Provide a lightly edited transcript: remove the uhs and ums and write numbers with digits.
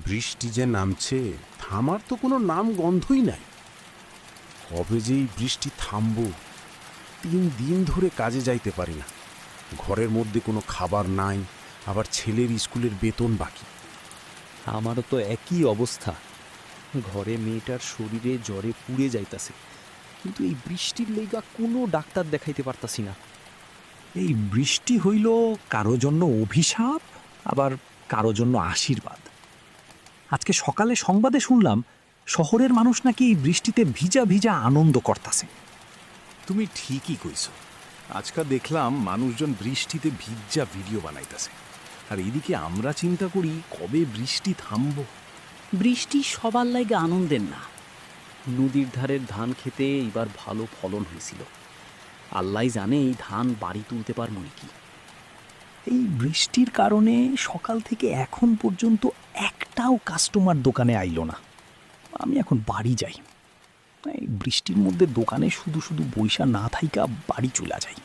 বৃষ্টি যে নামছে, থামার তো কোনো নাম গন্ধই নাই। কবে যে এই বৃষ্টি থামবো? 3 দিন ধরে কাজে যাইতে পারি না। ঘরের মধ্যে কোনো খাবার নাই, আবার ছেলের স্কুলের বেতন বাকি। আমারও তো একই অবস্থা। ঘরে মেয়েটার শরীরে জ্বরে পুড়ে যাইতাছে, কিন্তু এই বৃষ্টির লইগা কোনো ডাক্তার দেখাইতে পারতাছি না। এই বৃষ্টি হইল কারো জন্য অভিশাপ, আবার কারো জন্য আশীর্বাদ। আজকে সকালে সংবাদে শুনলাম শহরের মানুষ নাকি এই বৃষ্টিতে ভিজা ভিজা আনন্দ করতাছে। তুমি ঠিকই কইছো। আজকাল দেখলাম মানুষজন বৃষ্টিতে ভিজা ভিডিও বানাইতেছে, আর এদিকে আমরা চিন্তা করি কবে বৃষ্টি থামবো। বৃষ্টি সবার লাইগা আনন্দের না। নদীর ধারের ধান খেতে এবার ভালো ফলন হয়েছিল। আল্লাহ জানে এই ধান বাড়ি তুলতে পারবো নাকি। এই বৃষ্টির কারণে সকাল থেকে এখন পর্যন্ত একটাও কাস্টমার দোকানে আইলো না। আমি এখন বাড়ি যাই। এই বৃষ্টির মধ্যে দোকানে শুধু শুধু বইসা না থাইকা বাড়ি চলে যাই।